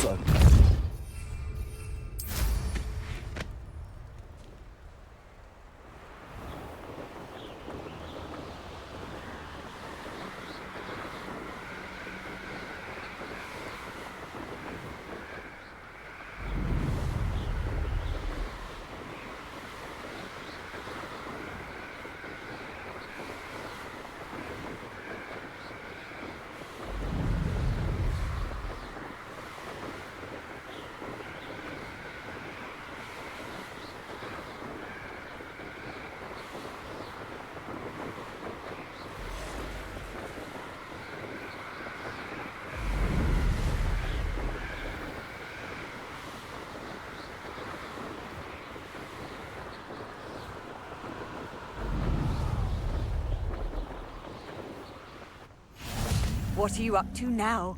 Levioso! What are you up to now?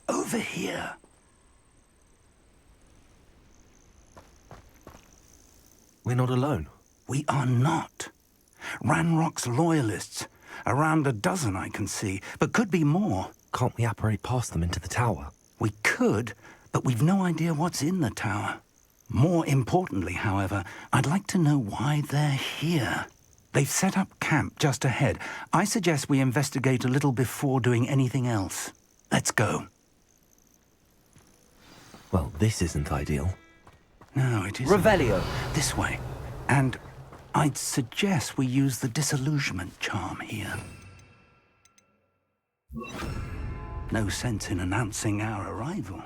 Over here. We're not alone. We are not. Ranrock's loyalists. Around a dozen I can see, but could be more. Can't we apparate past them into the tower? We could, but we've no idea what's in the tower. More importantly, however, I'd like to know why they're here. They've set up camp just ahead. I suggest we investigate a little before doing anything else. Let's go. Well, this isn't ideal. No, it isn't. Revelio! This way. And I'd suggest we use the disillusionment charm here. No sense in announcing our arrival.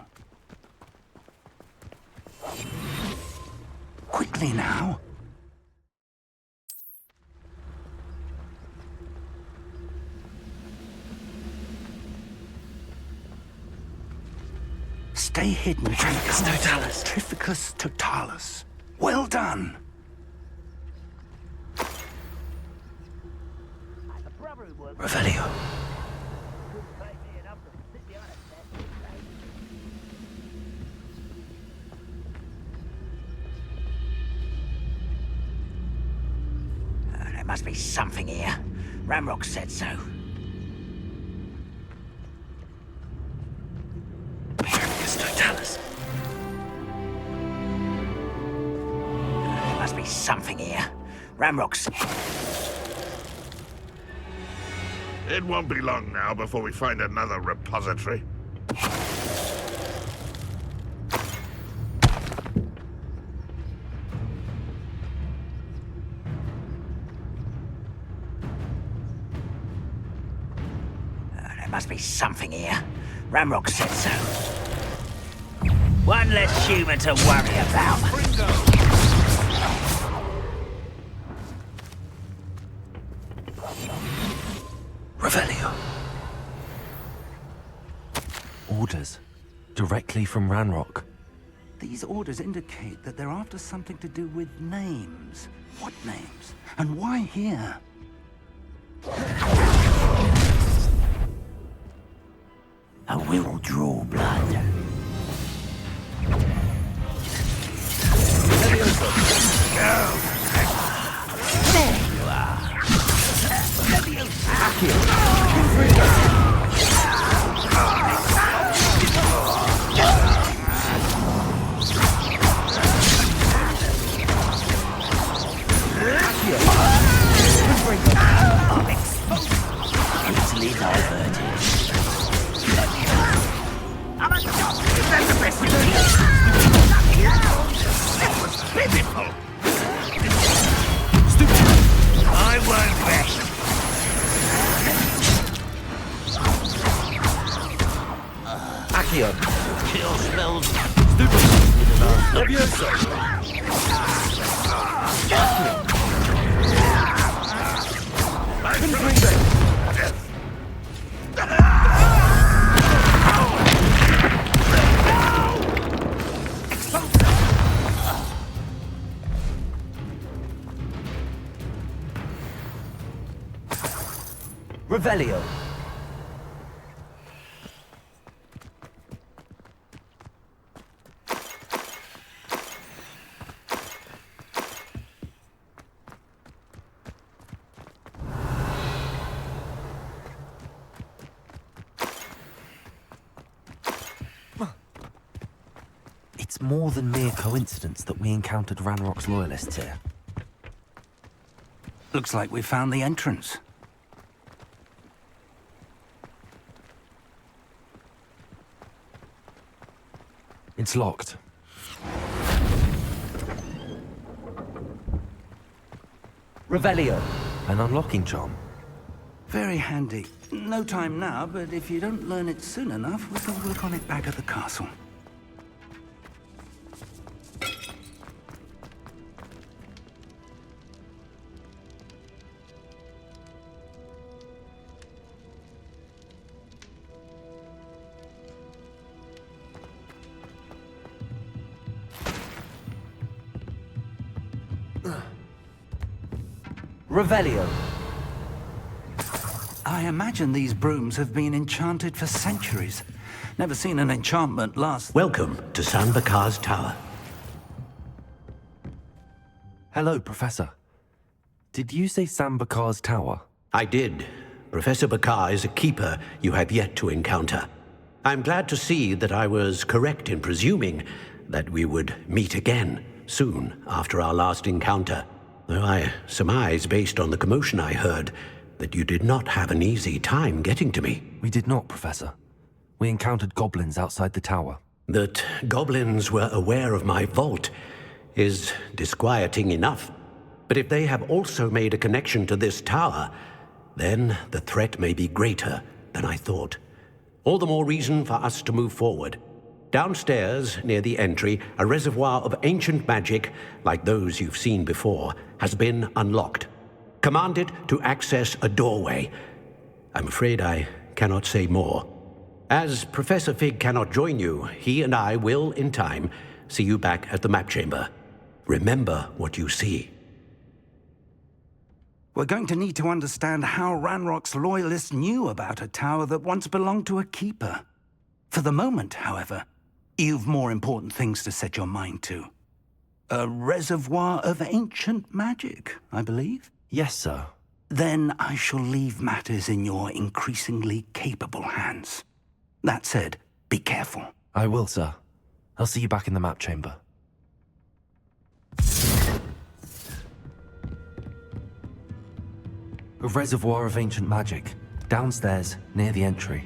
Quickly now. Stay hidden. Trificus totalis. Trificus totalis. Well done. Revelio. There must be something here. Ramrock said so. Trificus totalis. There must be something here. Ramrock's. It won't be long now before we find another repository. There must be something here. Ramrock said so. One less human to worry about. Revelio. Orders. Directly from Ranrock. These orders indicate that they're after something to do with names. What names? And why here? I will draw blood. There you are. Easily diverted. I'm a doctor. Is that the best you can do? That was pitiful. Stupid. I won't rest. Accio. Kill smells. Stupid. Levioso. Revelio. It's more than mere coincidence that we encountered Ranrock's loyalists here. Looks like we found the entrance. It's locked. Revelio. An unlocking charm. Very handy. No time now, but if you don't learn it soon enough, we can work on it back at the castle. Revelio. I imagine these brooms have been enchanted for centuries. Never seen an enchantment last... Welcome to San Bakar's Tower. Hello, Professor. Did you say Sam Bakar's tower? I did. Professor Bakar is a keeper you have yet to encounter. I'm glad to see that I was correct in presuming that we would meet again soon after our last encounter. Though I surmise, based on the commotion I heard, that you did not have an easy time getting to me. We did not, Professor. We encountered goblins outside the tower. That goblins were aware of my vault is disquieting enough. But if they have also made a connection to this tower, then the threat may be greater than I thought. All the more reason for us to move forward. Downstairs, near the entry, a reservoir of ancient magic, like those you've seen before, has been unlocked. Command it to access a doorway. I'm afraid I cannot say more. As Professor Fig cannot join you, he and I will, in time, see you back at the map chamber. Remember what you see. We're going to need to understand how Ranrock's loyalists knew about a tower that once belonged to a keeper. For the moment, however, you've more important things to set your mind to. A reservoir of ancient magic, I believe? Yes, sir. Then I shall leave matters in your increasingly capable hands. That said, be careful. I will, sir. I'll see you back in the map chamber. A reservoir of ancient magic. Downstairs, near the entry.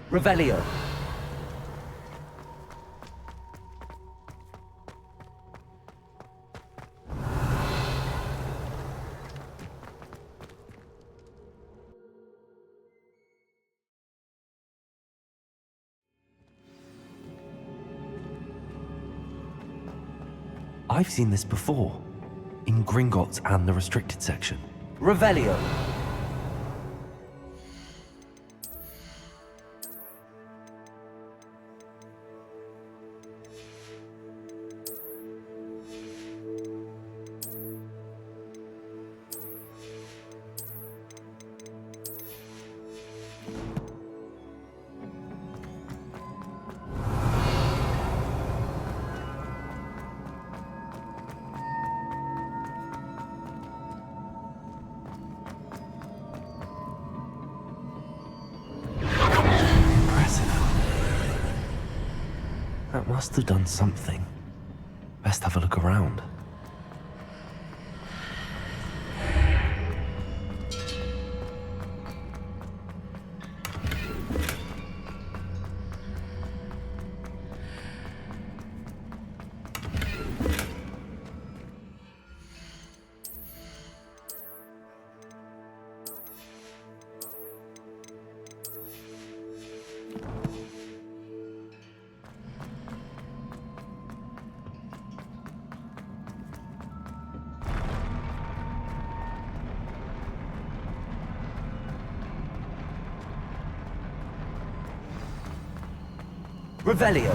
Revelio. I've seen this before, in Gringotts and the restricted section. Revelio. That must have done something. Best have a look around. Revelio.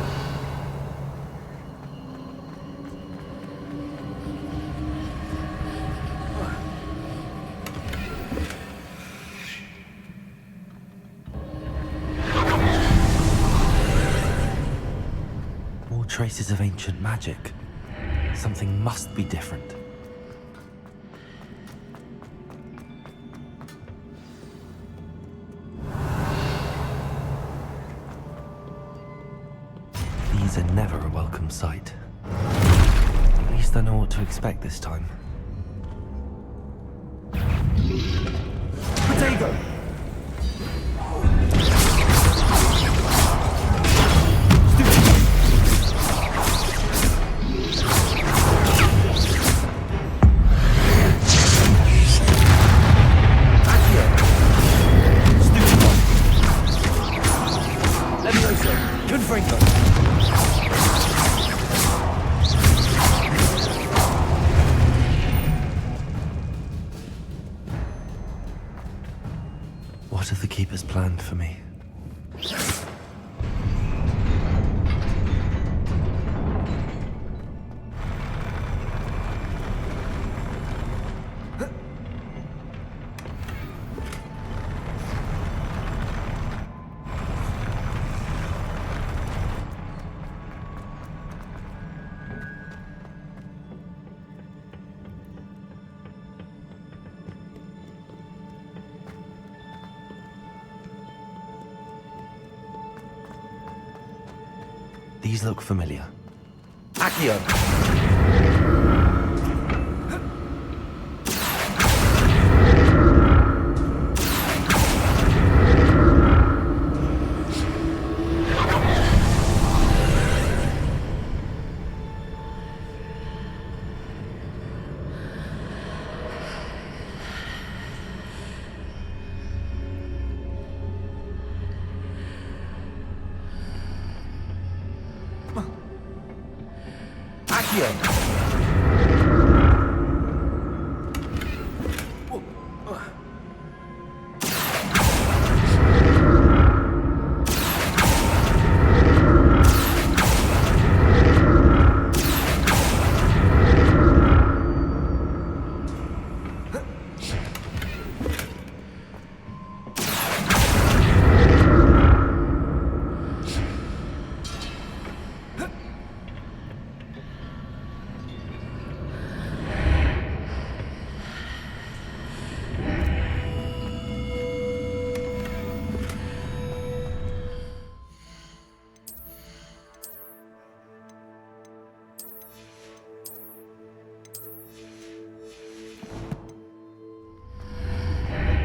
More traces of ancient magic. Something must be different. These are never a welcome sight. At least I know what to expect this time. Potato! What have the Keepers planned for me? These look familiar. Accio!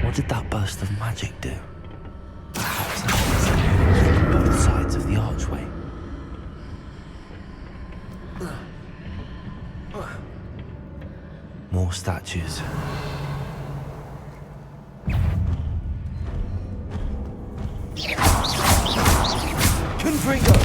What did that burst of magic do? Perhaps I should examine it from both sides of the archway. More statues. Confringo!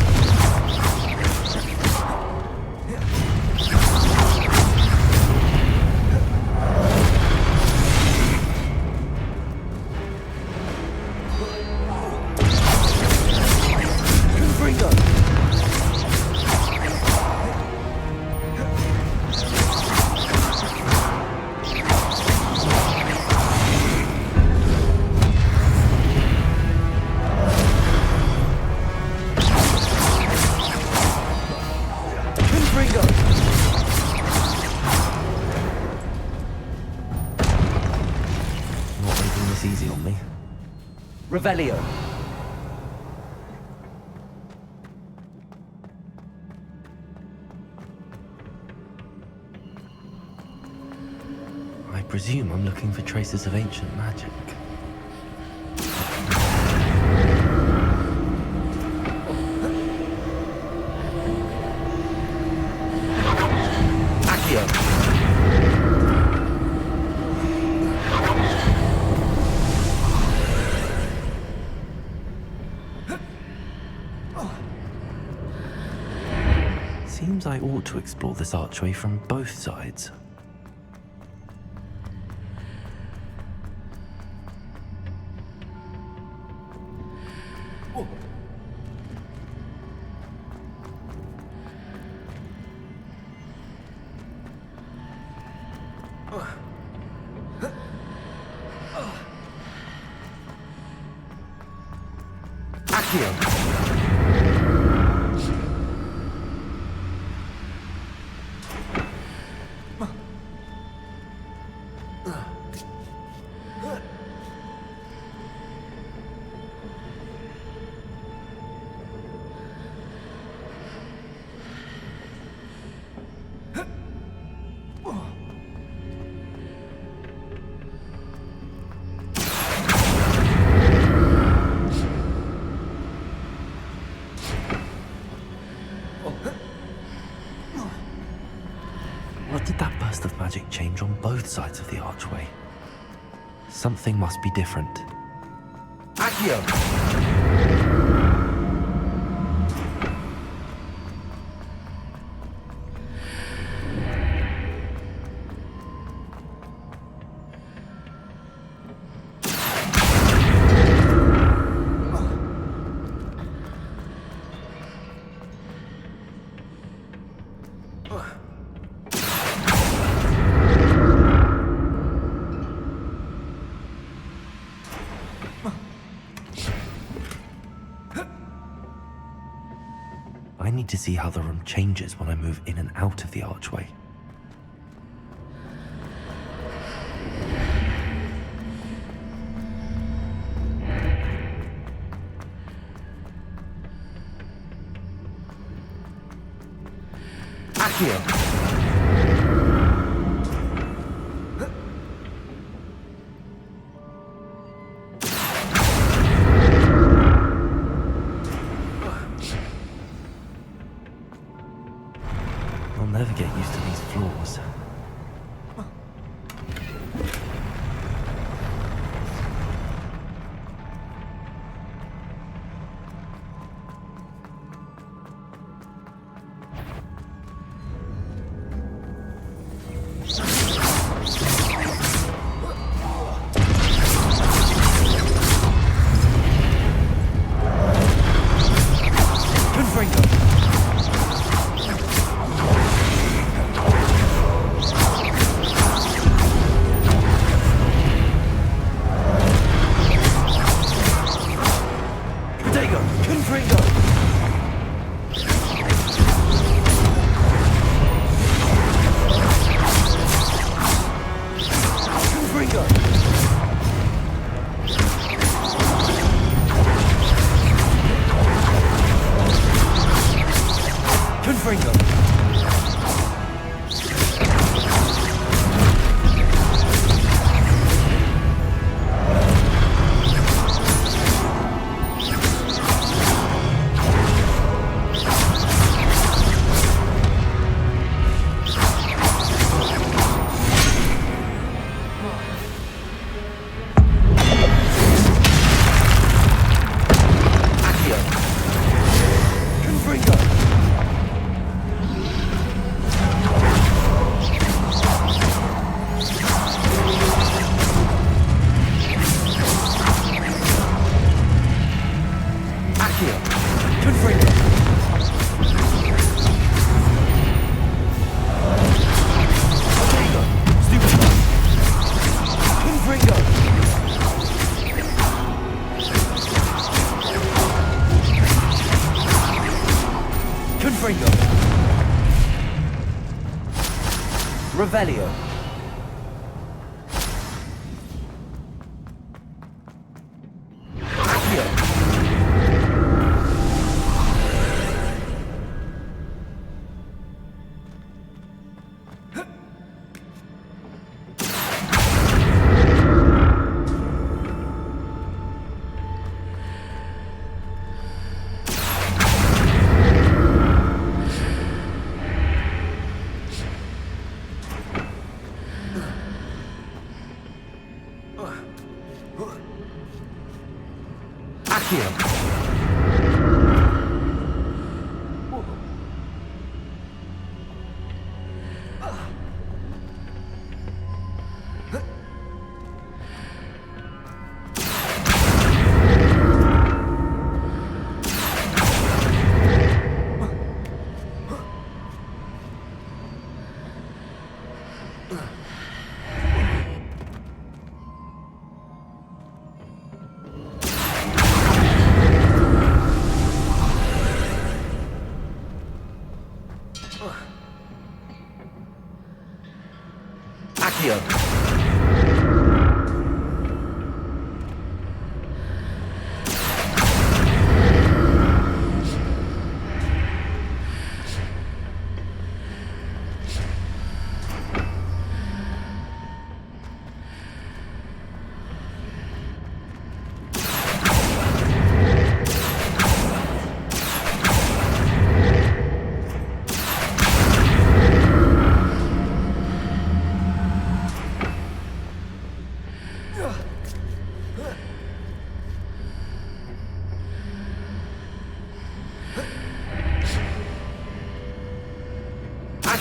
Easy on me. Revelio. I presume I'm looking for traces of ancient magic. Seems I ought to explore this archway from both sides. outburst of magic change on both sides of the archway. Something must be different. Accio! I need to see how the room changes when I move in and out of the archway. Accio! I'll never get used to these floors. Revelio.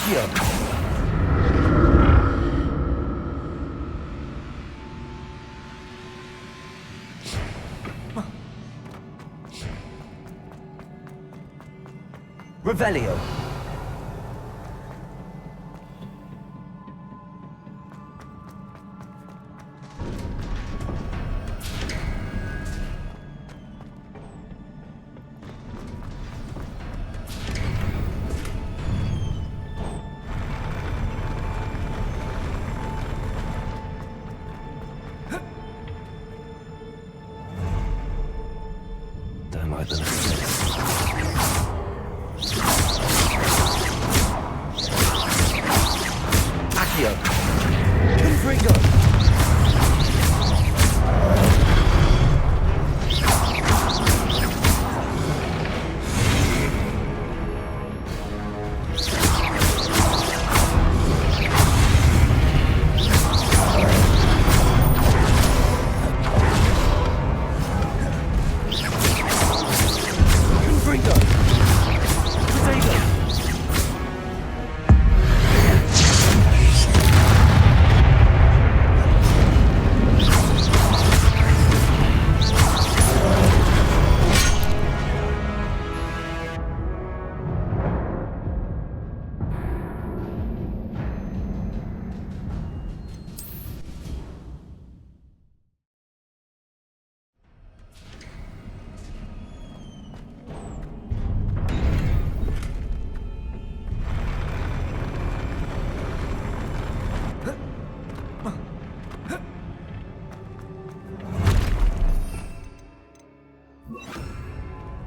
Accio. Revelio. Don't like the look of this. Accio. Confringo. Confringo. Potato.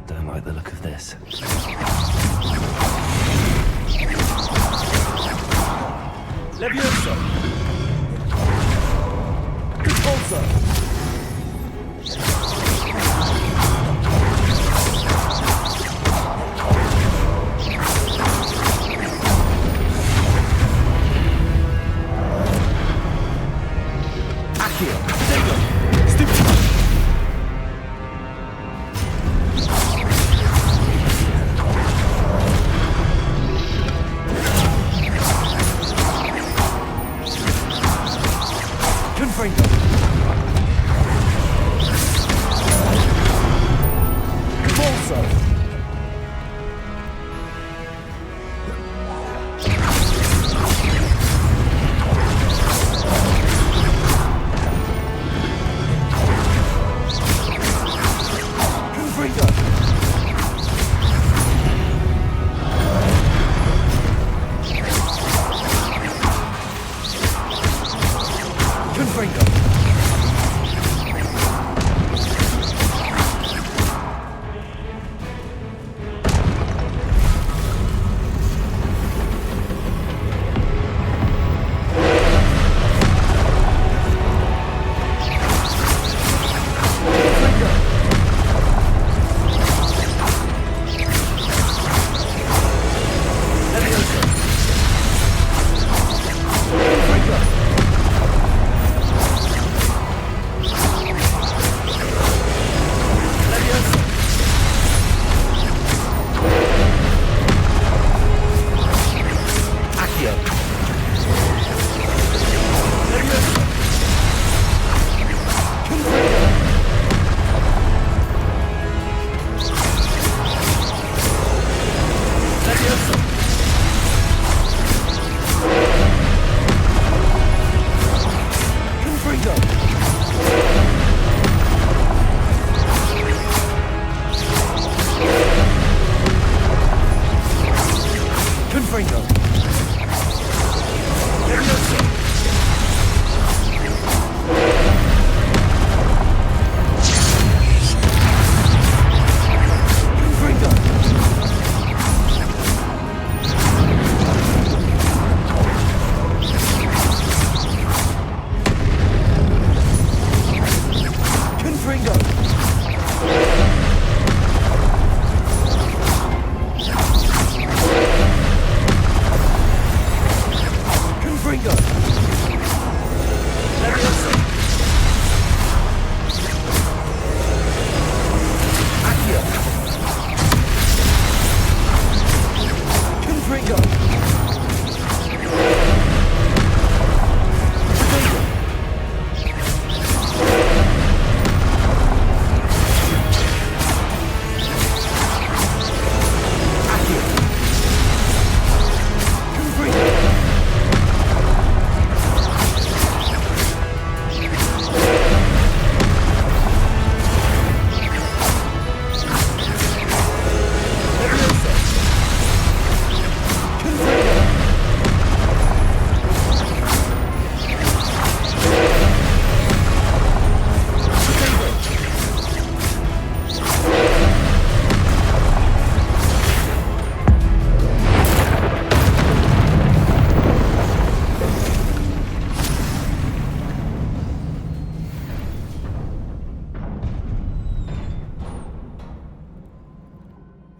Don't like the look of this. Levioso! Repulsor! Accio! Sego! Stupid! Confringo.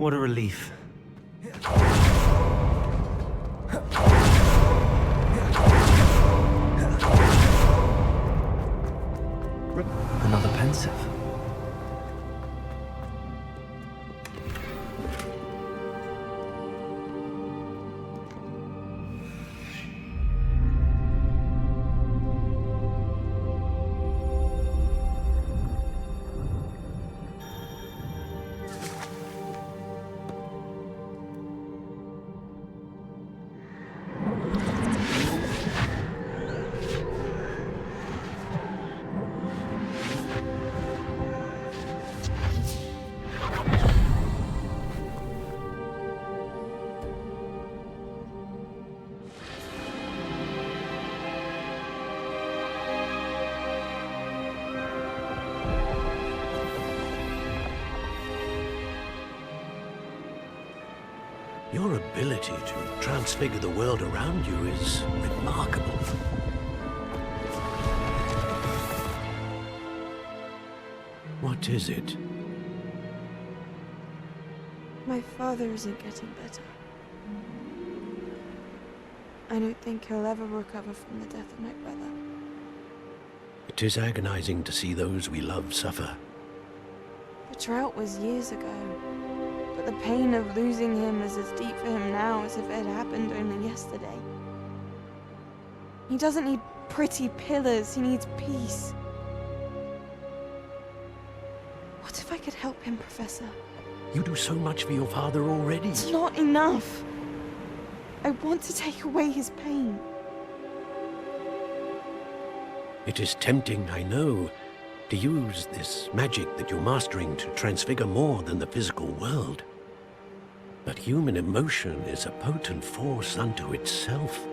What a relief. Another pensive. Your ability to transfigure the world around you is remarkable. What is it? My father isn't getting better. I don't think he'll ever recover from the death of my brother. It is agonizing to see those we love suffer. The drought was years ago, but the pain of losing him is as deep for him now as if it had happened only yesterday. He doesn't need pretty pillars, he needs peace. What if I could help him, Professor? You do so much for your father already. It's not enough. I want to take away his pain. It is tempting, I know, to use this magic that you're mastering to transfigure more than the physical world. But human emotion is a potent force unto itself.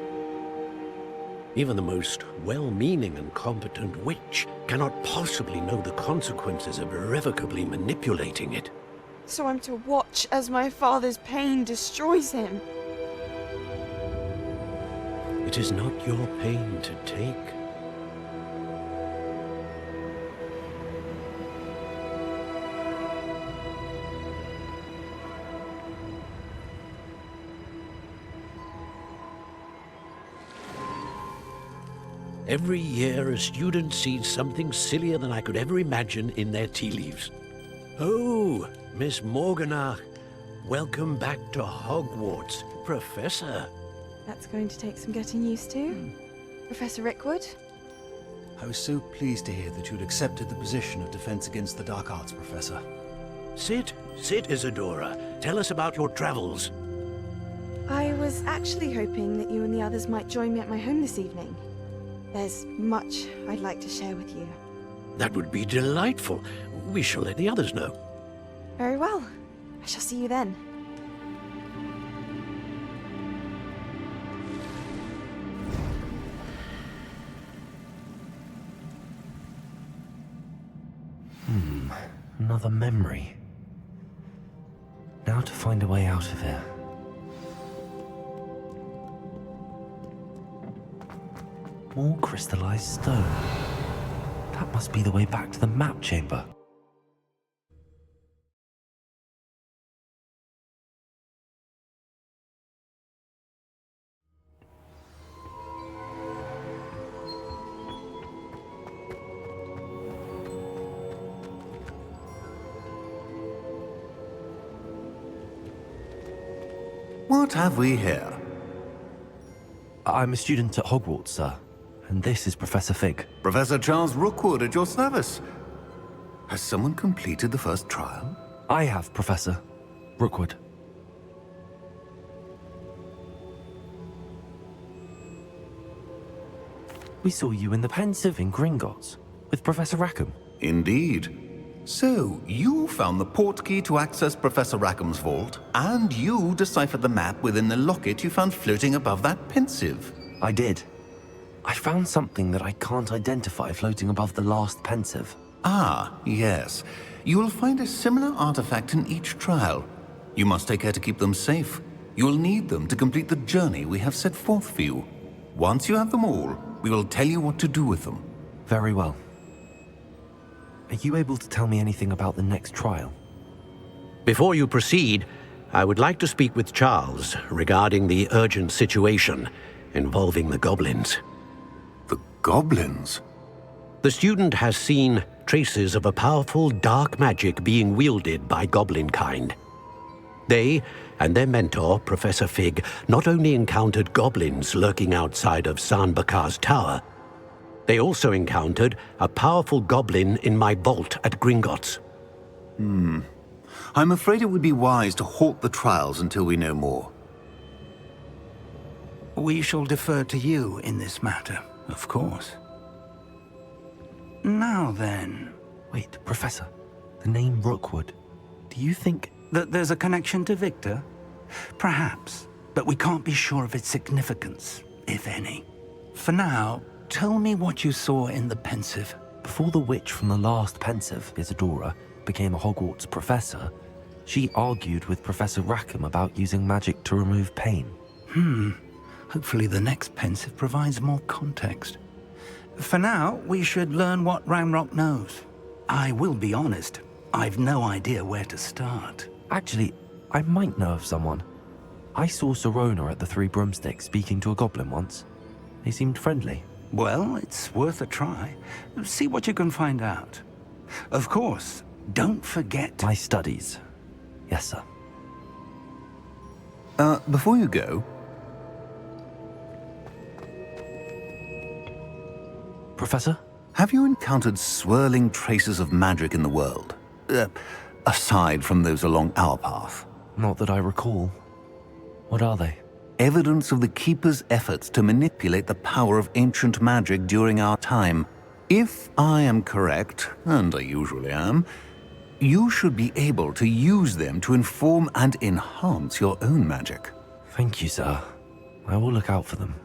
Even the most well-meaning and competent witch cannot possibly know the consequences of irrevocably manipulating it. So I'm to watch as my father's pain destroys him. It is not your pain to take. Every year, a student sees something sillier than I could ever imagine in their tea leaves. Oh, Miss Morganach, welcome back to Hogwarts, Professor. That's going to take some getting used to. Professor Rickwood? I was so pleased to hear that you'd accepted the position of Defense Against the Dark Arts, Professor. Sit, Isadora. Tell us about your travels. I was actually hoping that you and the others might join me at my home this evening. There's much I'd like to share with you. That would be delightful. We shall let the others know. Very well. I shall see you then. Another memory. Now to find a way out of here. More crystallized stone. That must be the way back to the map chamber. What have we here? I'm a student at Hogwarts, sir. And this is Professor Fig. Professor Charles Rookwood at your service. Has someone completed the first trial? I have, Professor Rookwood. We saw you in the Pensive in Gringotts with Professor Rackham. Indeed. So, you found the portkey to access Professor Rackham's vault, and you deciphered the map within the locket you found floating above that Pensive. I did. I found something that I can't identify floating above the last Pensive. Ah, yes. You will find a similar artifact in each trial. You must take care to keep them safe. You will need them to complete the journey we have set forth for you. Once you have them all, we will tell you what to do with them. Very well. Are you able to tell me anything about the next trial? Before you proceed, I would like to speak with Charles regarding the urgent situation involving the goblins. The goblins? The student has seen traces of a powerful dark magic being wielded by goblin kind. They and their mentor, Professor Fig, not only encountered goblins lurking outside of San Bakar's tower, they also encountered a powerful goblin in my vault at Gringotts. I'm afraid it would be wise to halt the trials until we know more. We shall defer to you in this matter, of course. Now then, Wait, Professor, the name Rookwood. Do you think... that there's a connection to Victor? Perhaps, but we can't be sure of its significance, if any. For now, tell me what you saw in the Pensive. Before the witch from the last Pensive, Isadora, became a Hogwarts professor, she argued with Professor Rackham about using magic to remove pain. Hopefully the next Pensive provides more context. For now, we should learn what Ranrock knows. I will be honest, I've no idea where to start. Actually, I might know of someone. I saw Sirona at the Three Broomsticks speaking to a goblin once. They seemed friendly. Well, it's worth a try. See what you can find out. Of course, don't forget... My studies. Yes, sir. Before you go, Professor? have you encountered swirling traces of magic in the world? Aside from those along our path. Not that I recall. What are they? Evidence of the Keeper's efforts to manipulate the power of ancient magic during our time. If I am correct, and I usually am, you should be able to use them to inform and enhance your own magic. Thank you, sir. I will look out for them.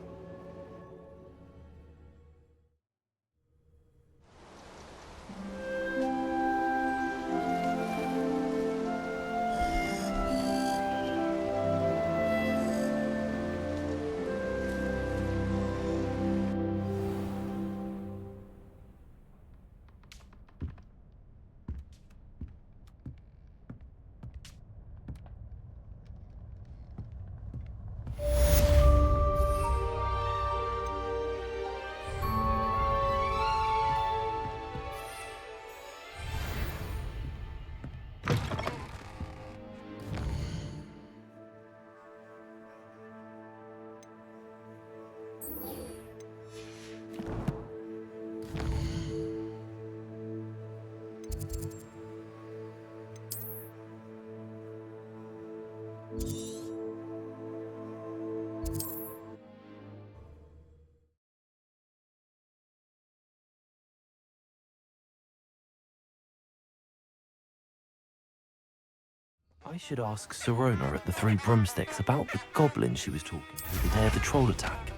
I should ask Sirona at the Three Broomsticks about the goblin she was talking to the day of the troll attack.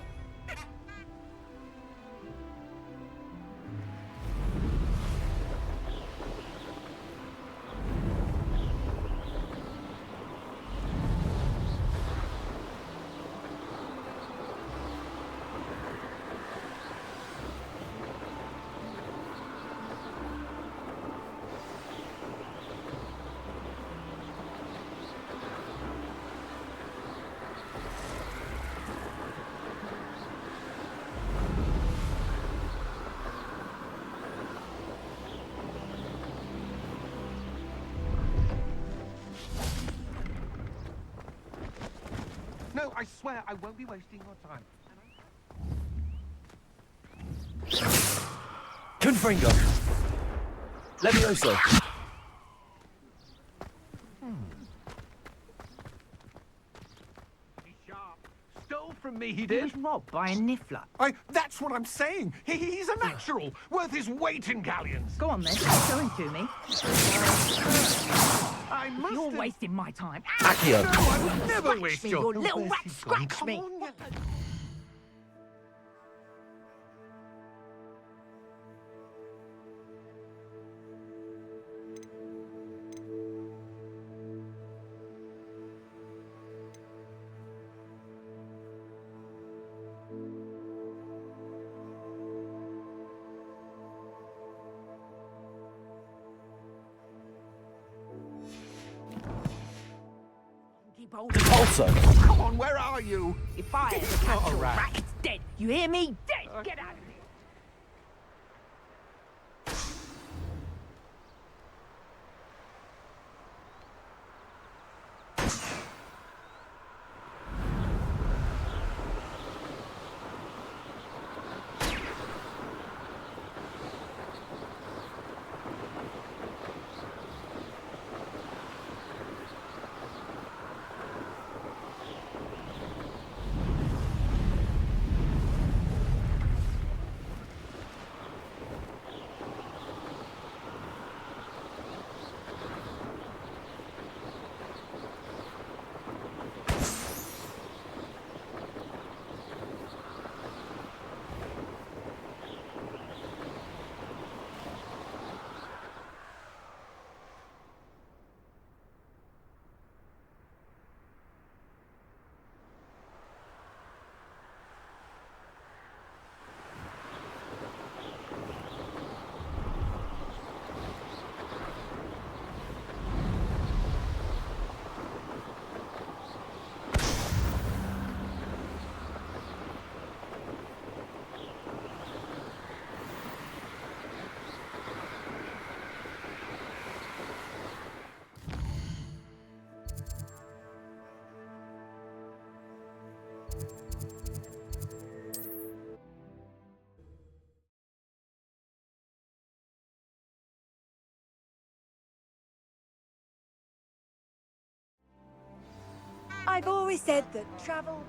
No, I swear I won't be wasting your time. Confringo! Levioso! He's sharp. Stole from me, he did. was robbed by a niffler. That's what I'm saying. He's a natural, worth his weight in galleons. Go on then, show him to me. I must You're have... wasting my time. Accio! No, I would never Scratch waste me, your... you little rat, scratch Come me. on, keep hold of Also, Come on, where are you? If I ever catch a rat, it's dead. You hear me? Dead. Get out of here. I've always said that travel...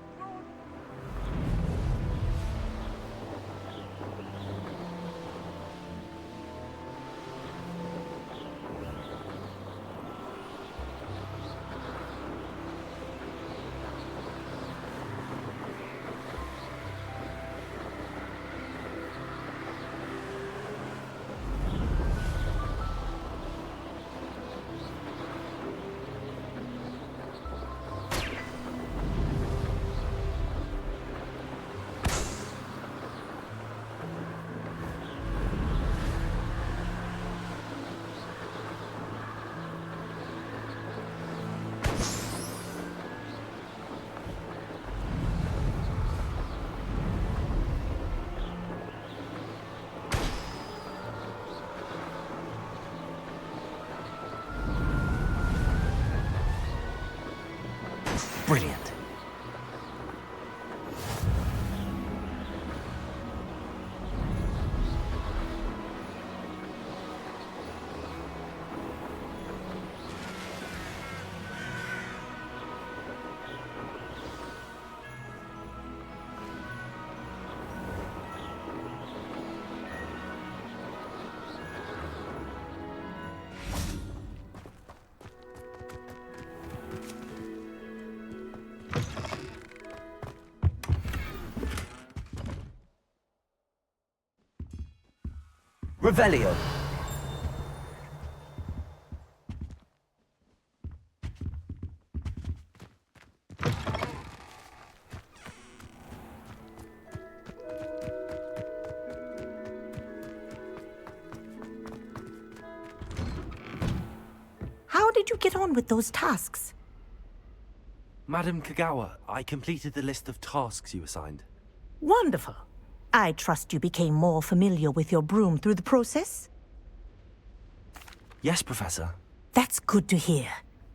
brilliant. Revelio. How did you get on with those tasks? Madam Kagawa, I completed the list of tasks you assigned. Wonderful. I trust you became more familiar with your broom through the process? Yes, Professor. That's good to hear.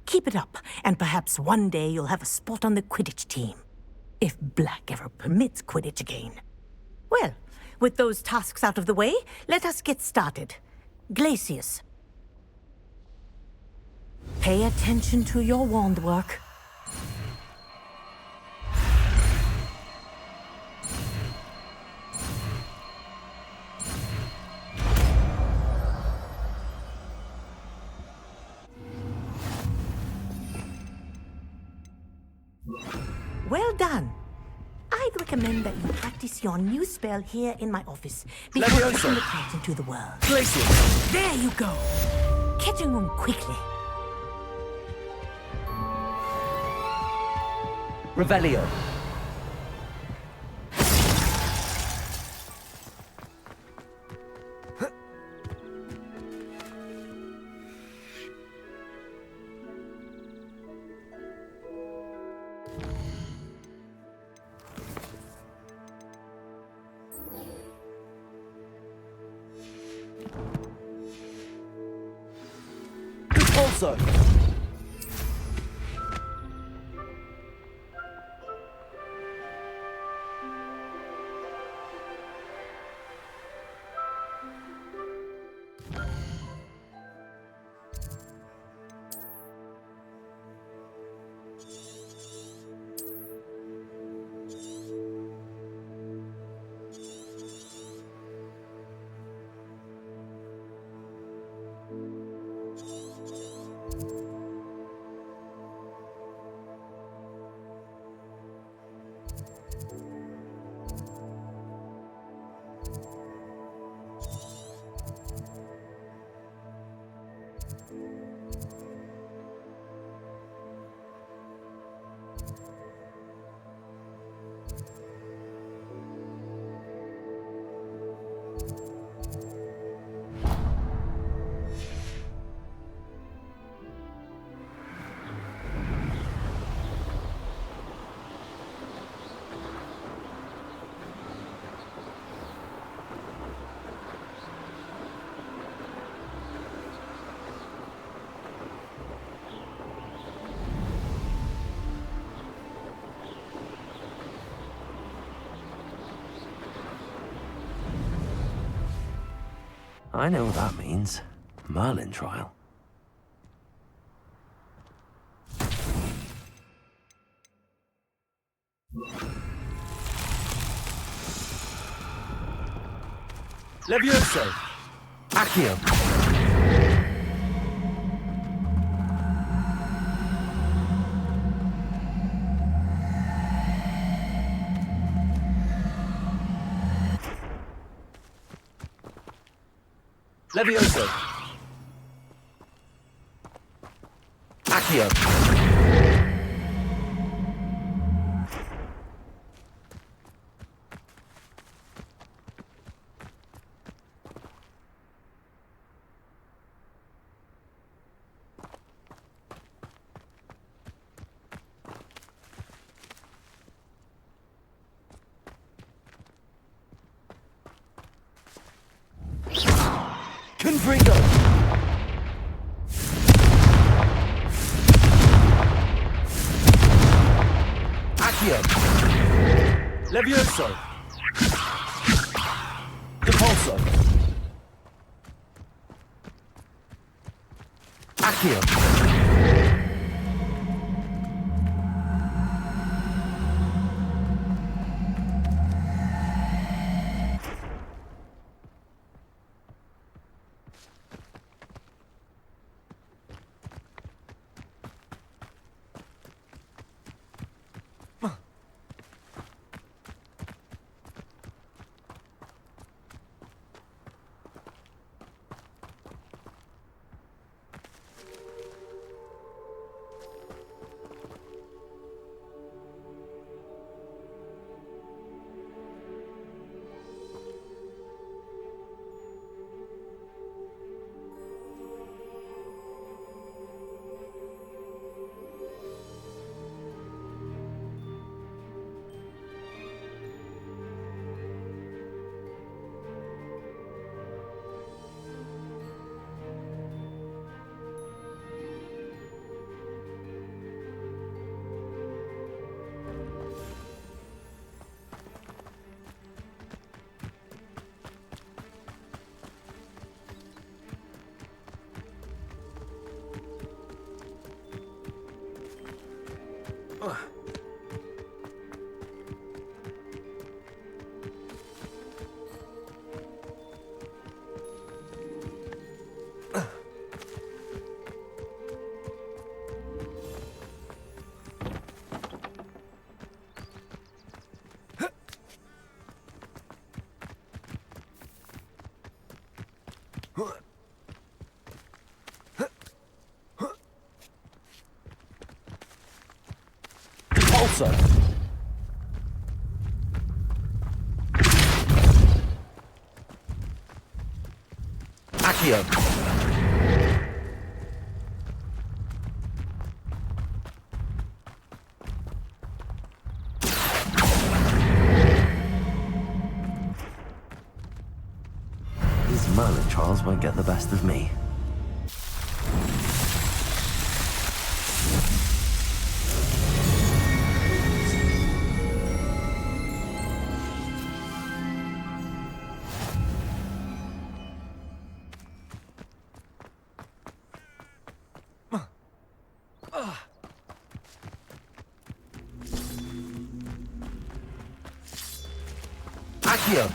Keep it up, and perhaps one day you'll have a spot on the Quidditch team. If Black ever permits Quidditch again. Well, with those tasks out of the way, let us get started. Glacius. Pay attention to your wand work. Well done. I'd recommend that you practice your new spell here in my office before Leviosa. taking it out into the world. Glacius. There you go. Catching on quickly. Revelio. Repulsor! I know what that means. Merlin trial. Levioso! Accio! Levioso! Accio! Confringo! Accio! Levioso! Repulsor! Accio! Repulsor! Accio! These Merlin trials won't get the best of me. Accio!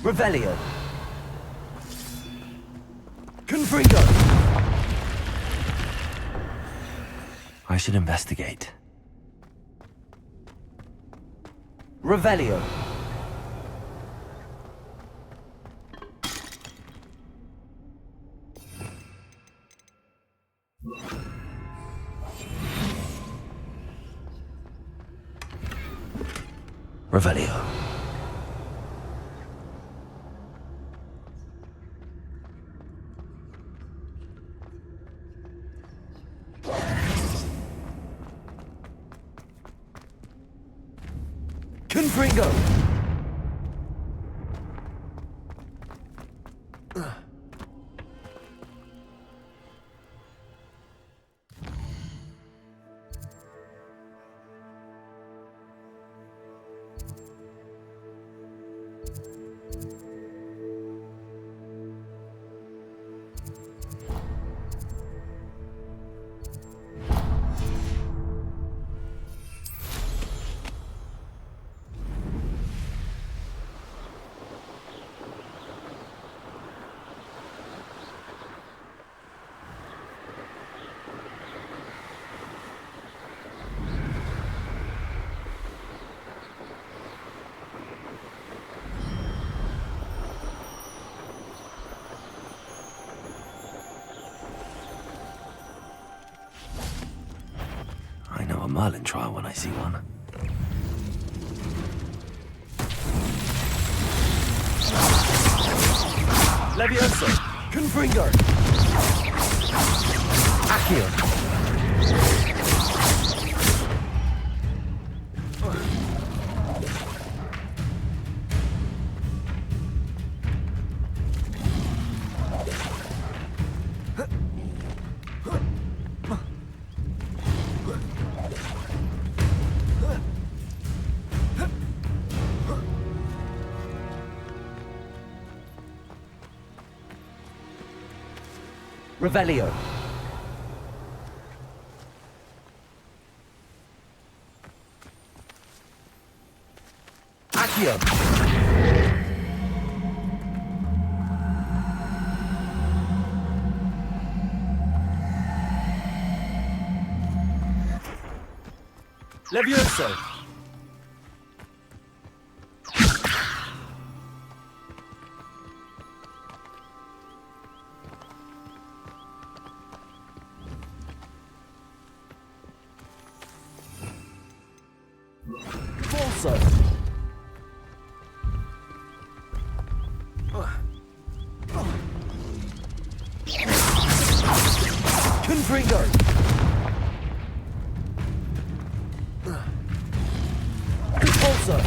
Revelio! Confringo! I should investigate. Revelio! Revelio. Confringo! I know a Merlin trial when I see one. Levioso! Confringo! Accio! Revelio! Accio! Levioso! Forza! Confringo! Repulsor!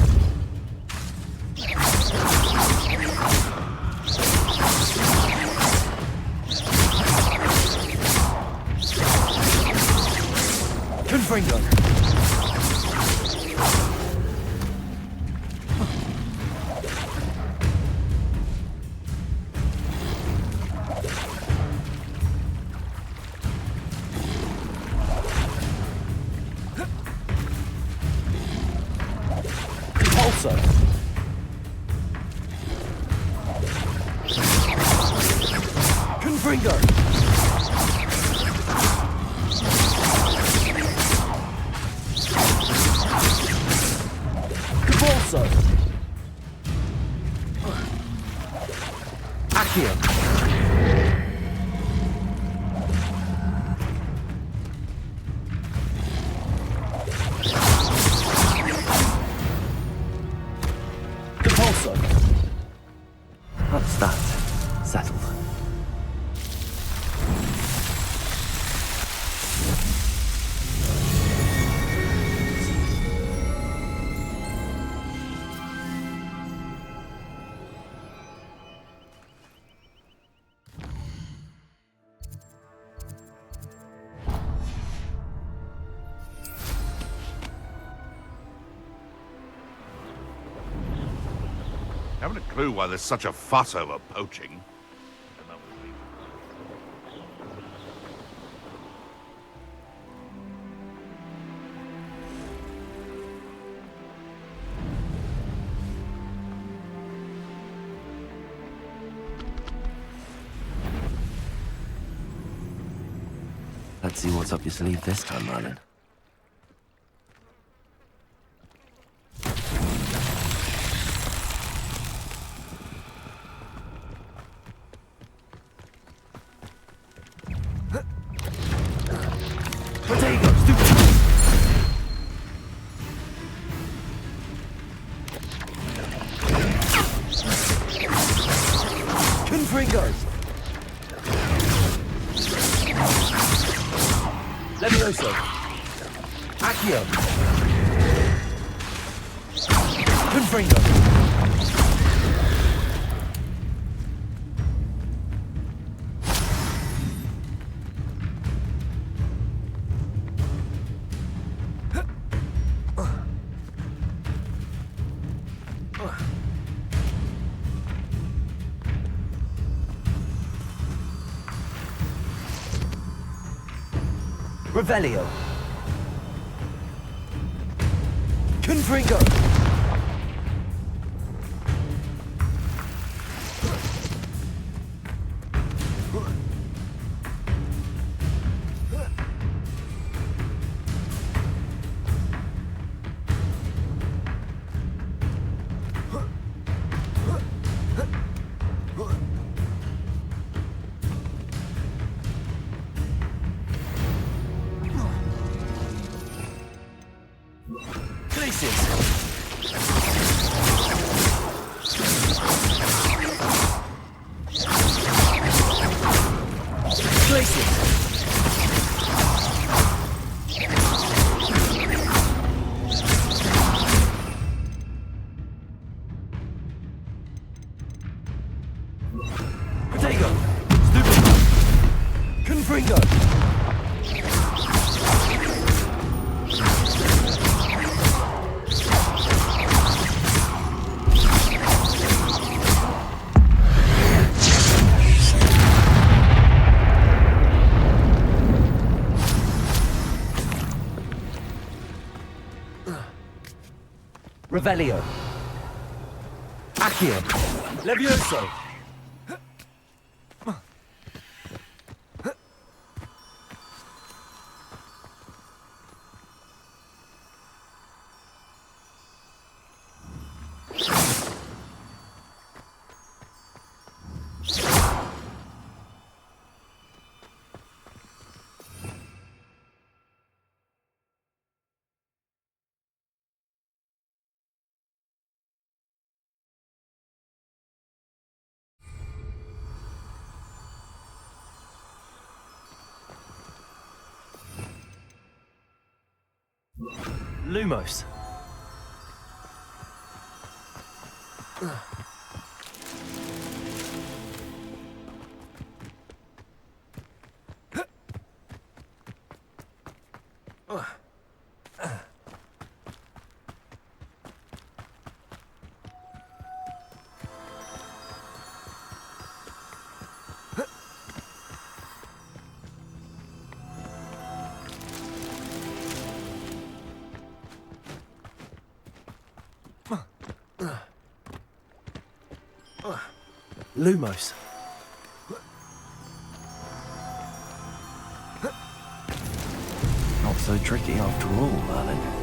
Confringo! Repulsor! Confringo! Repulsor! Accio! That's that. Settled. Haven't a clue why there's such a fuss over poaching. Let's see what's up your sleeve this time, Merlin. Potatoes, do... Confringo! Levioso! Accio! Confringo! Revelio. Confringo. Potato. Stupid. Confringo. Revelio. Accio. Levioso. Lumos. Lumos. Not so tricky after all, Merlin.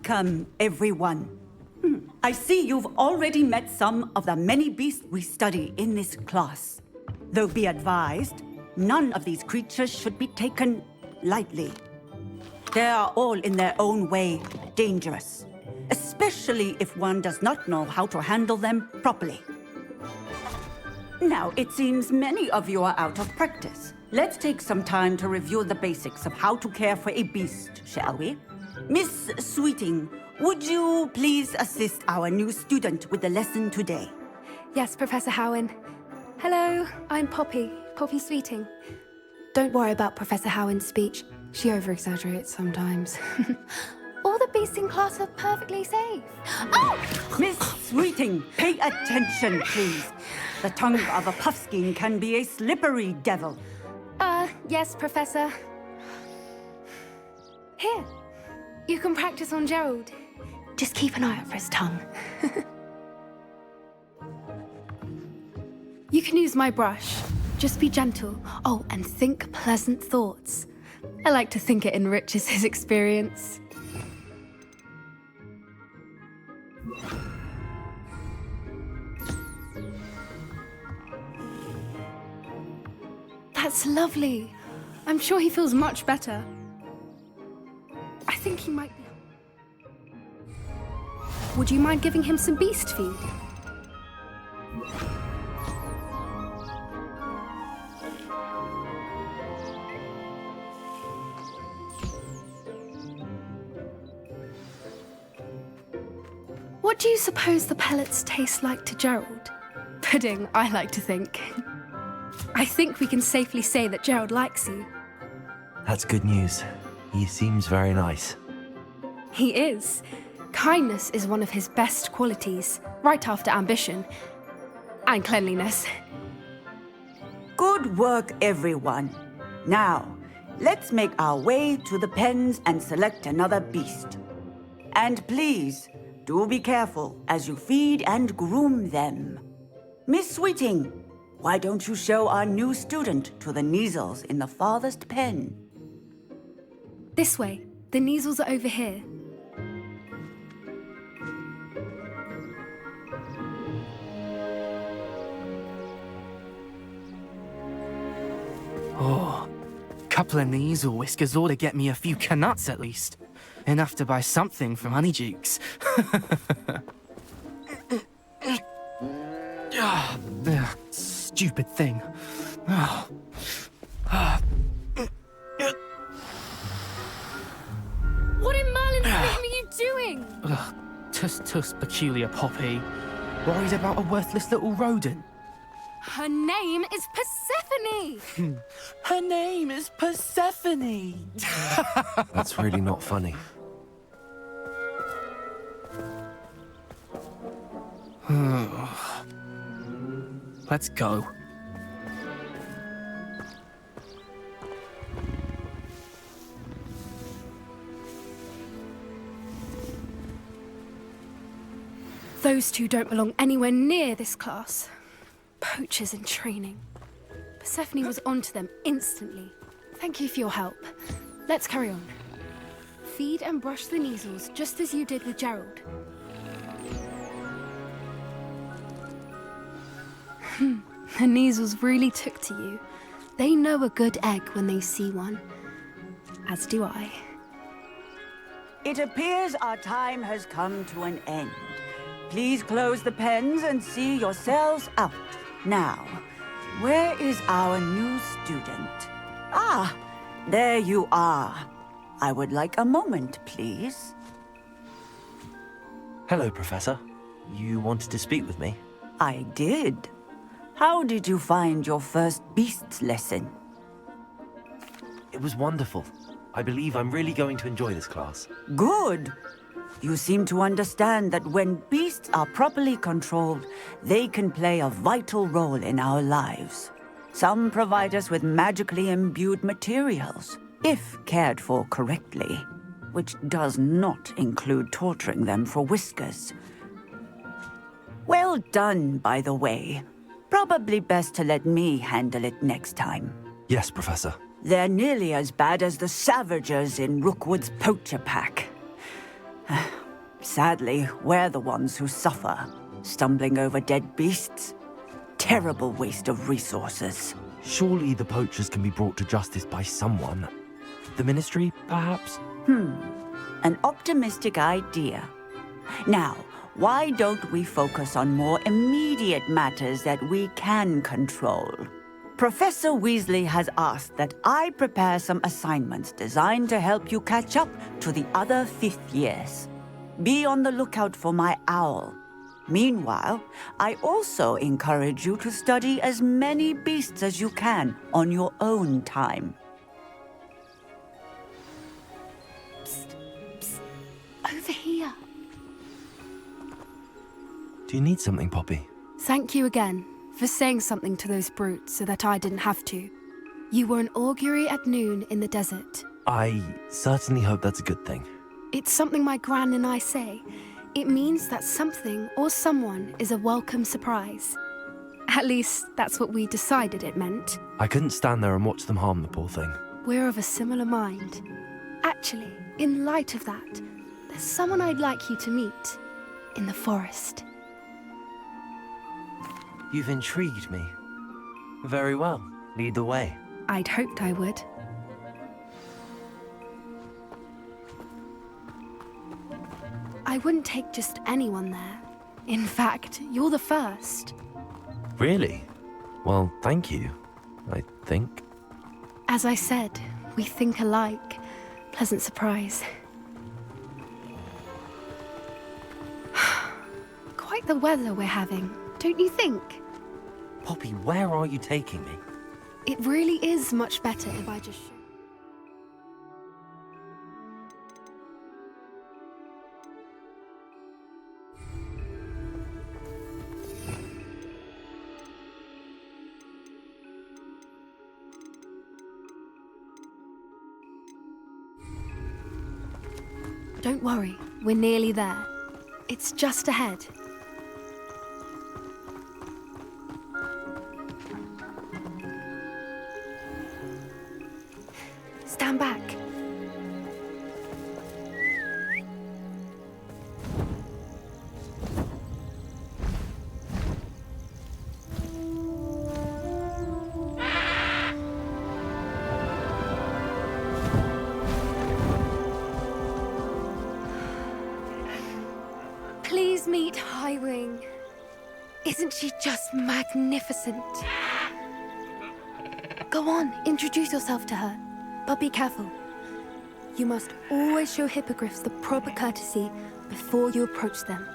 Welcome, everyone. I see you've already met some of the many beasts we study in this class. Though be advised, none of these creatures should be taken lightly. They are all in their own way dangerous, especially if one does not know how to handle them properly. Now, it seems many of you are out of practice. Let's take some time to review the basics of how to care for a beast, shall we? Miss Sweeting, would you please assist our new student with the lesson today? Yes, Professor Howen. Hello, I'm Poppy Sweeting. Don't worry about Professor Howen's speech. She over-exaggerates sometimes. All the beasts in class are perfectly safe. Oh! Miss Sweeting, pay attention, please. The tongue of a puffskein can be a slippery devil. Yes, Professor. Here, you can practice on Gerald. Just keep an eye out for his tongue. You can use my brush. Just be gentle. Oh, and think pleasant thoughts. I like to think it enriches his experience. That's lovely. I'm sure he feels much better. I think he might be... Would you mind giving him some beast feed? What do you suppose the pellets taste like to Gerald? Pudding, I like to think. I think we can safely say that Gerald likes you. That's good news. He seems very nice. He is. Kindness is one of his best qualities, right after ambition. And cleanliness. Good work, everyone. Now, let's make our way to the pens and select another beast. And please, do be careful as you feed and groom them. Miss Sweeting, why don't you show our new student to the Neasels in the farthest pen? This way. The Neasels are over here. Oh, couple of Neasel whiskers ought to get me a few canuts at least. Enough to buy something from Honeydukes. Stupid thing. What in Merlin's name are you doing? Tuss, peculiar Poppy. Worried about a worthless little rodent. Her name is Persephone! Her name is Persephone! That's really not funny. Let's go. Those two don't belong anywhere near this class. Poachers in training. Persephone was onto them instantly. Thank you for your help. Let's carry on. Feed and brush the Neasels just as you did with Gerald. The Neasels really took to you. They know a good egg when they see one. As do I. It appears our time has come to an end. Please close the pens and see yourselves out. Now, where is our new student? Ah, there you are. I would like a moment, please. Hello, Professor. You wanted to speak with me? I did. How did you find your first beasts lesson? It was wonderful. I believe I'm really going to enjoy this class. Good. You seem to understand that when beasts are properly controlled, they can play a vital role in our lives. Some provide us with magically imbued materials, if cared for correctly, which does not include torturing them for whiskers. Well done, by the way. Probably best to let me handle it next time. Yes, Professor. They're nearly as bad as the Savagers in Rookwood's poacher pack. Sadly, we're the ones who suffer, stumbling over dead beasts. Terrible waste of resources. Surely the poachers can be brought to justice by someone. The Ministry, perhaps? An optimistic idea. Now, why don't we focus on more immediate matters that we can control? Professor Weasley has asked that I prepare some assignments designed to help you catch up to the other fifth years. Be on the lookout for my owl. Meanwhile, I also encourage you to study as many beasts as you can on your own time. Over here. Do you need something, Poppy? Thank you again for saying something to those brutes so that I didn't have to. You were an augury at noon in the desert. I certainly hope that's a good thing. It's something my gran and I say. It means that something or someone is a welcome surprise. At least, that's what we decided it meant. I couldn't stand there and watch them harm the poor thing. We're of a similar mind. Actually, in light of that, there's someone I'd like you to meet in the forest. You've intrigued me. Very well. Lead the way. I'd hoped I would. I wouldn't take just anyone there. In fact, you're the first. Really? Well, thank you, I think. As I said, we think alike. Pleasant surprise. Quite the weather we're having, don't you think? Poppy, where are you taking me? It really is much better if I just... Don't worry, we're nearly there. It's just ahead. Stand back. Please meet Highwing. Isn't she just magnificent? Go on, introduce yourself to her. But be careful. You must always show hippogriffs the proper courtesy before you approach them.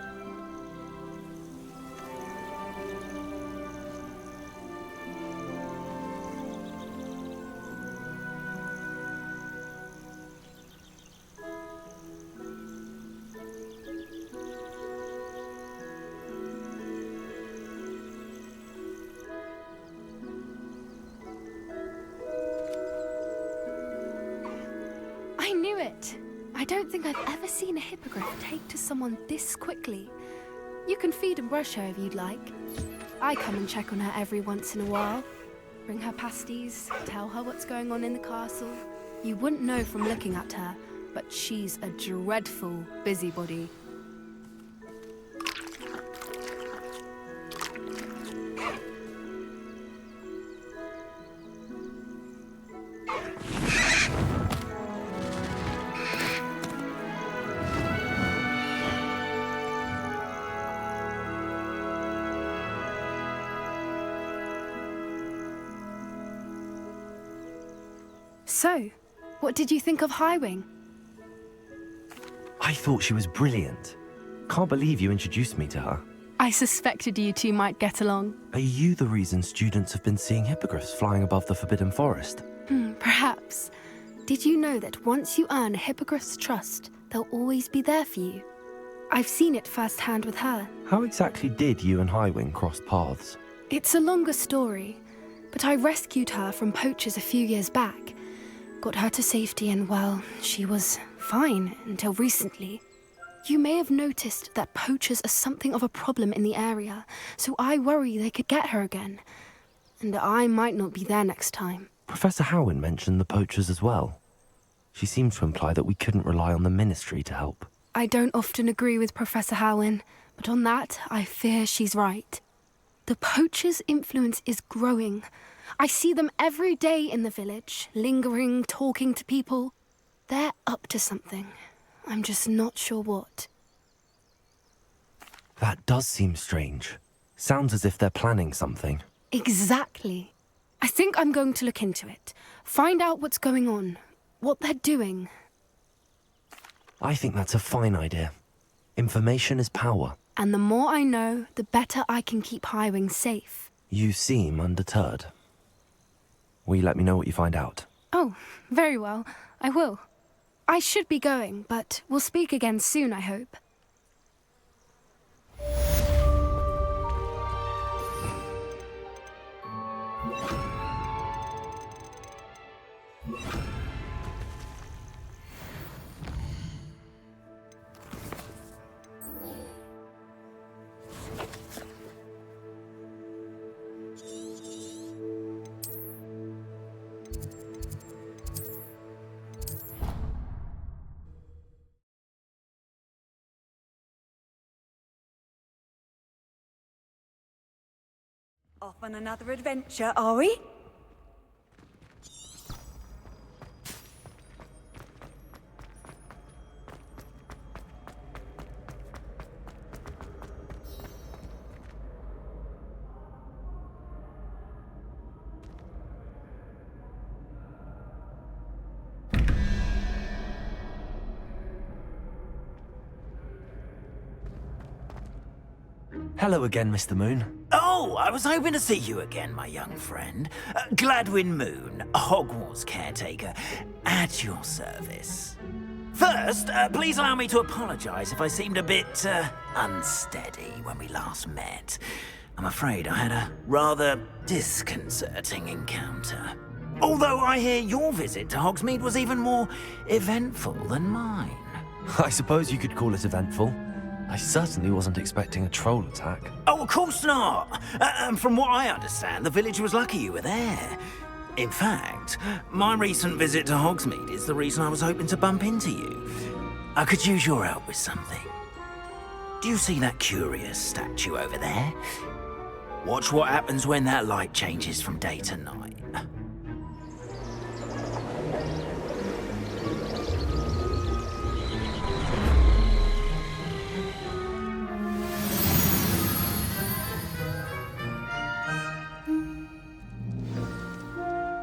I knew it! I don't think I've ever seen a hippogriff take to someone this quickly. You can feed and brush her if you'd like. I come and check on her every once in a while. Bring her pasties, tell her what's going on in the castle. You wouldn't know from looking at her, but she's a dreadful busybody. So, what did you think of Highwing? I thought she was brilliant. Can't believe you introduced me to her. I suspected you two might get along. Are you the reason students have been seeing hippogriffs flying above the Forbidden Forest? Perhaps. Did you know that once you earn a hippogriff's trust, they'll always be there for you? I've seen it firsthand with her. How exactly did you and Highwing cross paths? It's a longer story, but I rescued her from poachers a few years back. Got her to safety and, well, she was fine until recently. You may have noticed that poachers are something of a problem in the area, so I worry they could get her again. And I might not be there next time. Professor Howin mentioned the poachers as well. She seemed to imply that we couldn't rely on the Ministry to help. I don't often agree with Professor Howin, but on that, I fear she's right. The poachers' influence is growing. I see them every day in the village, lingering, talking to people. They're up to something. I'm just not sure what. That does seem strange. Sounds as if they're planning something. Exactly. I think I'm going to look into it. Find out what's going on, what they're doing. I think that's a fine idea. Information is power. And the more I know, the better I can keep Highwing safe. You seem undeterred. Will you let me know what you find out? Oh, very well. I will. I should be going, but we'll speak again soon, I hope. Off on another adventure, are we? Hello again, Mr. Moon. Oh, I was hoping to see you again, my young friend. Gladwin Moon, Hogwarts caretaker, at your service. First, please allow me to apologize if I seemed a bit unsteady when we last met. I'm afraid I had a rather disconcerting encounter. Although I hear your visit to Hogsmeade was even more eventful than mine. I suppose you could call it eventful. I certainly wasn't expecting a troll attack. Oh, of course not. From what I understand, the village was lucky you were there. In fact, my recent visit to Hogsmeade is the reason I was hoping to bump into you. I could use your help with something. Do you see that curious statue over there? Watch what happens when that light changes from day to night.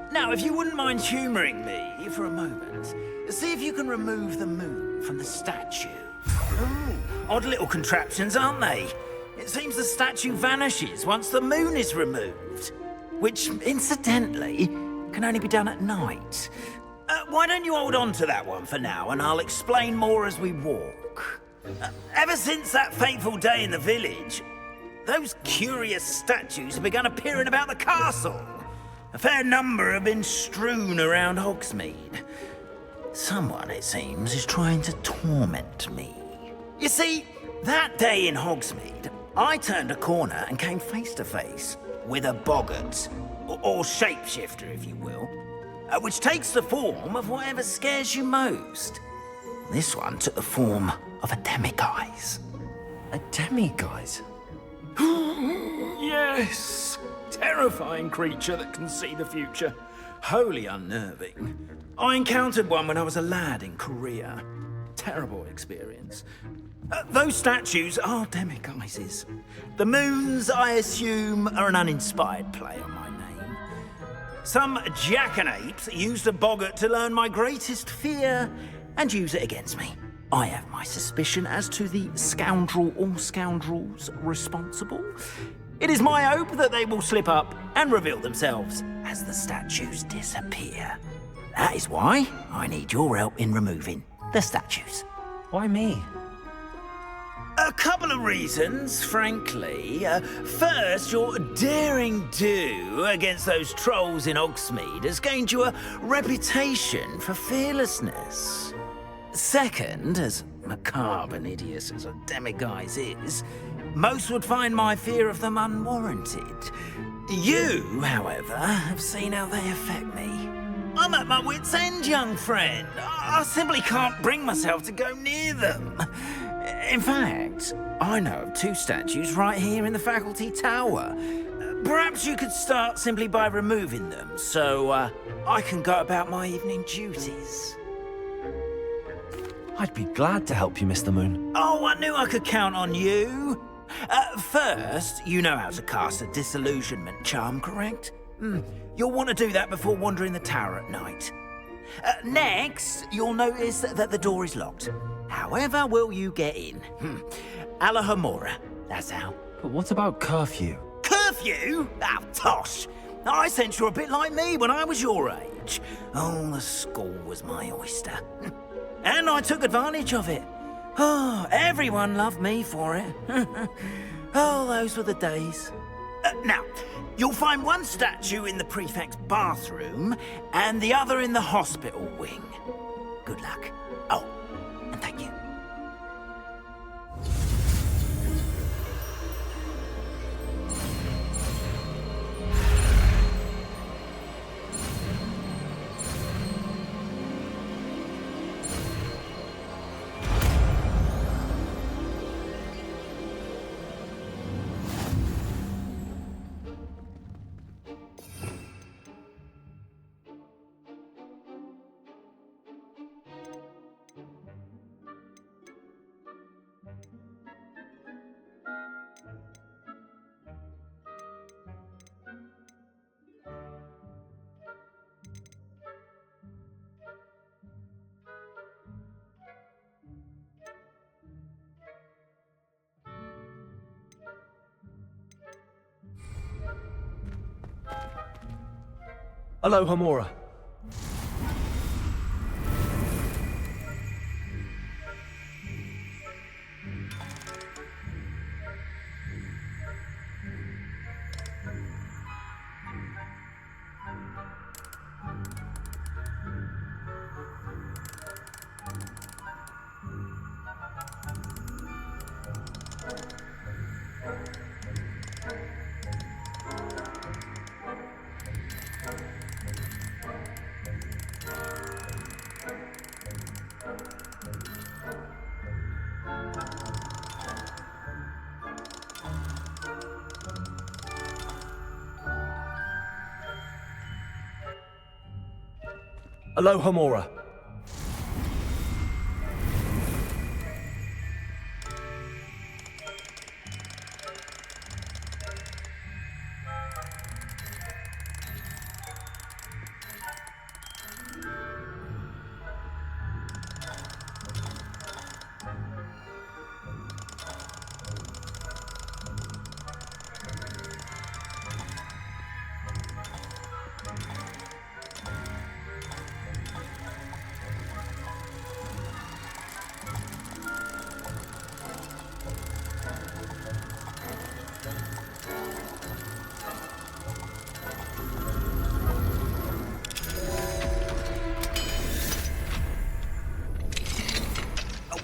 Now, if you wouldn't mind humouring me for a moment, see if you can remove the moon from the statue. Odd little contraptions, aren't they? It seems the statue vanishes once the moon is removed, which, incidentally, can only be done at night. Why don't you hold on to that one for now, and I'll explain more as we walk. Ever since that fateful day in the village, those curious statues have begun appearing about the castle. A fair number have been strewn around Hogsmeade. Someone, it seems, is trying to torment me. You see, that day in Hogsmeade, I turned a corner and came face to face with a boggart, or shapeshifter, if you will, which takes the form of whatever scares you most. This one took the form of a demiguise. A demiguise? Yes! Terrifying creature that can see the future. Wholly unnerving. I encountered one when I was a lad in Korea. Terrible experience. Those statues are demiguises. The moons, I assume, are an uninspired play on my name. Some jackanapes used a boggart to learn my greatest fear and use it against me. I have my suspicion as to the scoundrel or scoundrels responsible. It is my hope that they will slip up and reveal themselves as the statues disappear. That is why I need your help in removing the statues. Why me? A couple of reasons, frankly. First, your daring do against those trolls in Hogsmeade has gained you a reputation for fearlessness. Second, as macabre and hideous as a demiguise is, most would find my fear of them unwarranted. You, however, have seen how they affect me. I'm at my wit's end, young friend. I simply can't bring myself to go near them. In fact, I know of 2 statues right here in the faculty tower. Perhaps you could start simply by removing them, so I can go about my evening duties. I'd be glad to help you, Mr. Moon. Oh, I knew I could count on you. First, you know how to cast a disillusionment charm, correct? You'll want to do that before wandering the tower at night. Next, you'll notice that the door is locked. However will you get in? Alahomora, that's how. But what about curfew? Curfew? Oh, tosh. I sense you're a bit like me when I was your age. Oh, the school was my oyster. And I took advantage of it. Oh, everyone loved me for it. Oh, those were the days. Now, you'll find one statue in the prefect's bathroom and the other in the hospital wing. Good luck. Oh, and thank you. Alohomora. Alohomora.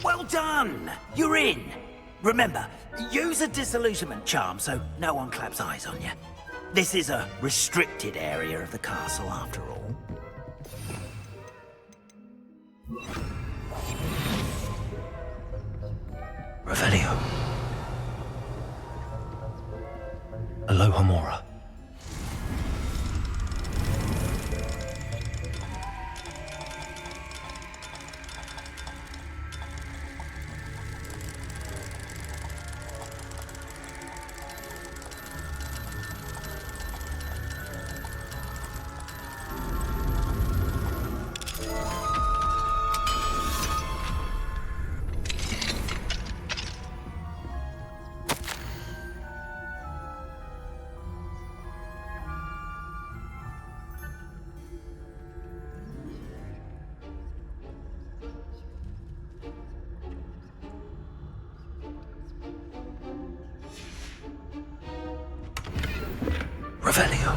Well done! You're in. Remember, use a disillusionment charm so no one claps eyes on you. This is a restricted area of the castle, after all. Revelio. Alohomora. Revelio.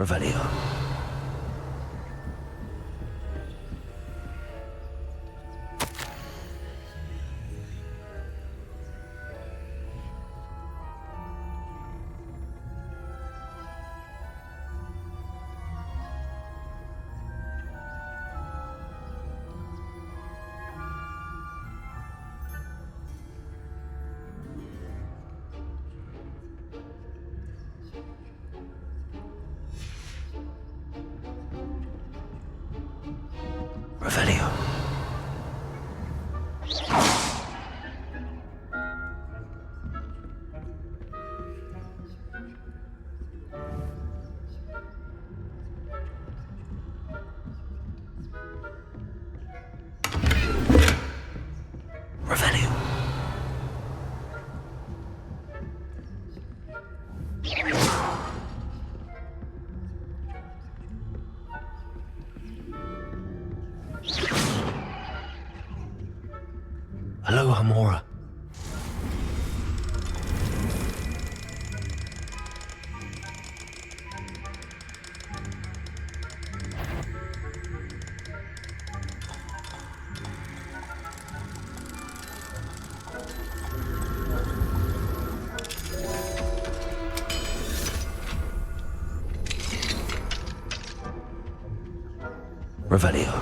Revelio. Revelio. Revelio. Hello, Hamora. Revelio.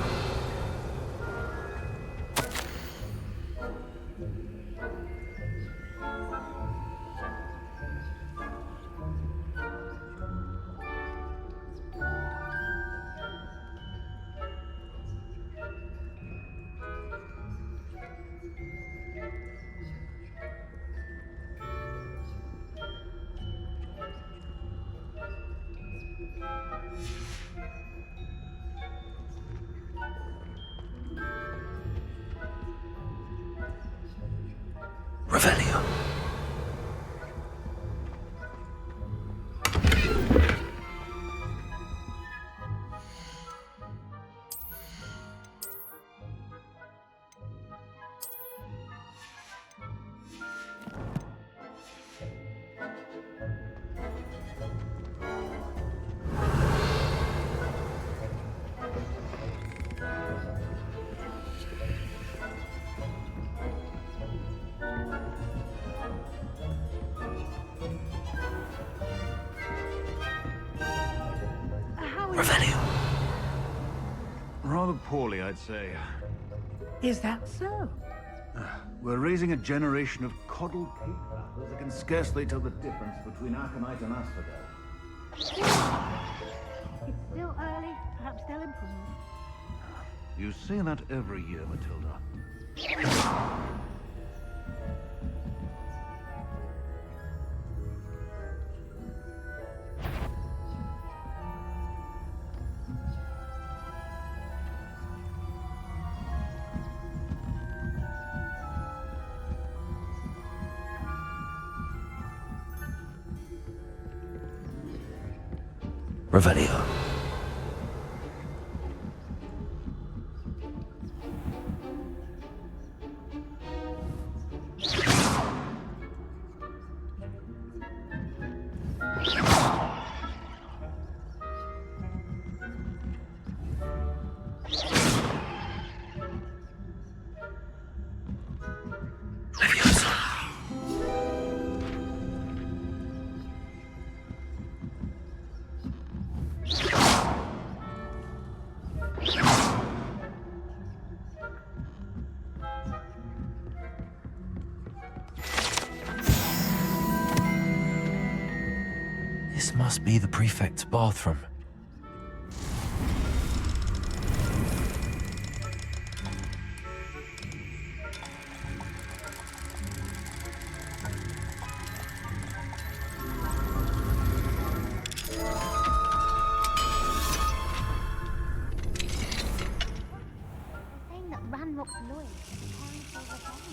Revelio. Revelio. Rather poorly, I'd say. Is that so? We're raising a generation of coddled cake batters that can scarcely tell the difference between aconite and asphodel. It's still early. Perhaps they'll improve. You say that every year, Matilda. Revelio. This must be the prefect's bathroom. Saying that Ranrock's lawyers are preparing for rebellion.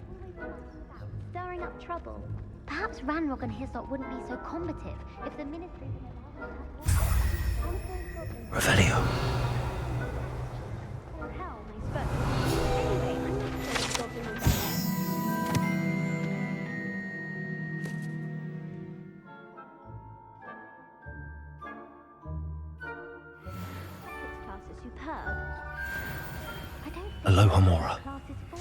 Always talking about stirring up trouble. Perhaps Ranrock and his lot wouldn't be so combative if the ministry didn't allow them. Revelio. Or hell, I suppose. Anyway, I'm not sure it's got them all. Aloha Mora. Class is for.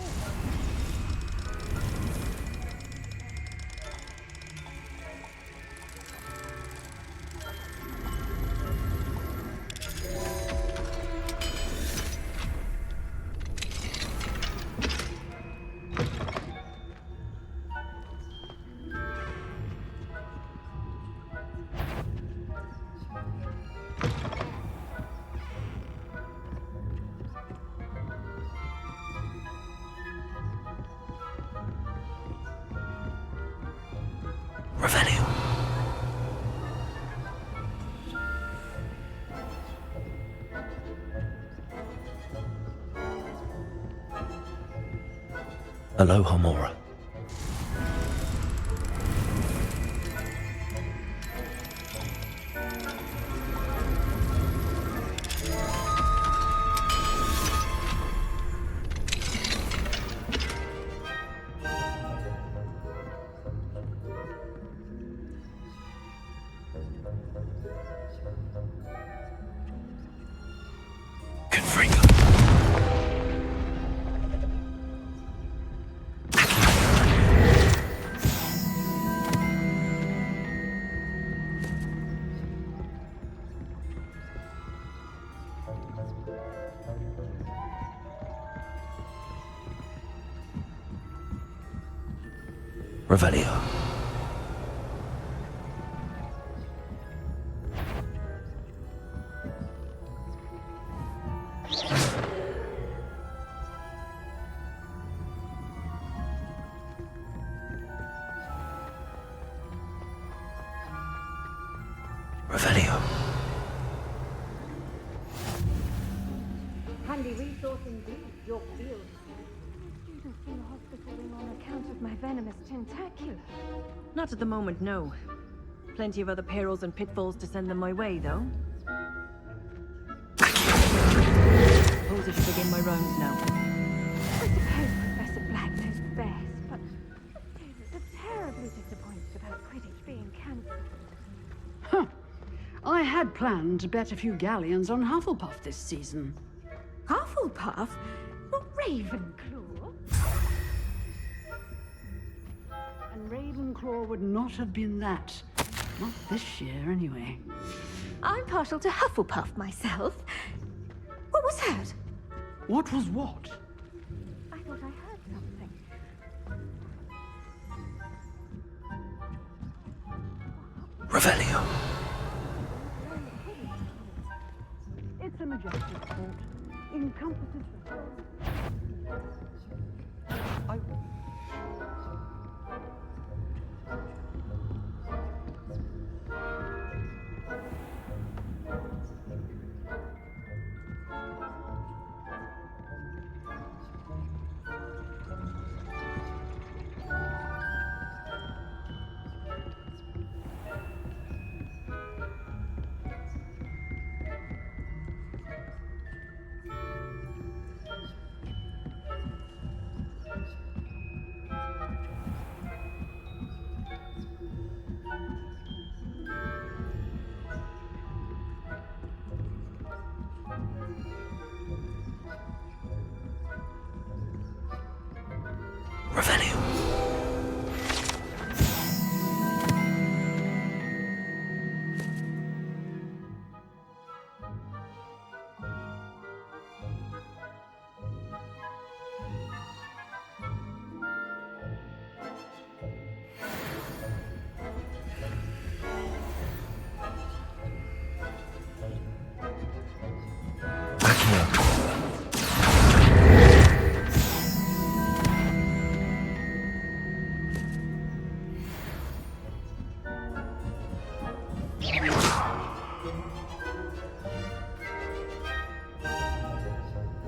Revelio. Aloha Mora. Revelio. Revelio. Handy resource indeed, your field. Students in the hospital ring on account of my venomous tentacular. Not at the moment, no. Plenty of other perils and pitfalls to send them my way, though. Suppose I should begin my rounds now. I suppose Professor Black knows best, but students are terribly disappointed about Quidditch being cancelled. Huh. I had planned to bet a few galleons on Hufflepuff this season. Hufflepuff? Not Ravenclaw? And Ravenclaw would not have been that. Not this year, anyway. I'm partial to Hufflepuff myself. What was that? What was what? I thought I heard something. Revelio. It's a majestic sport. Encompasses the whole. Revelio.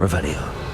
Revelio.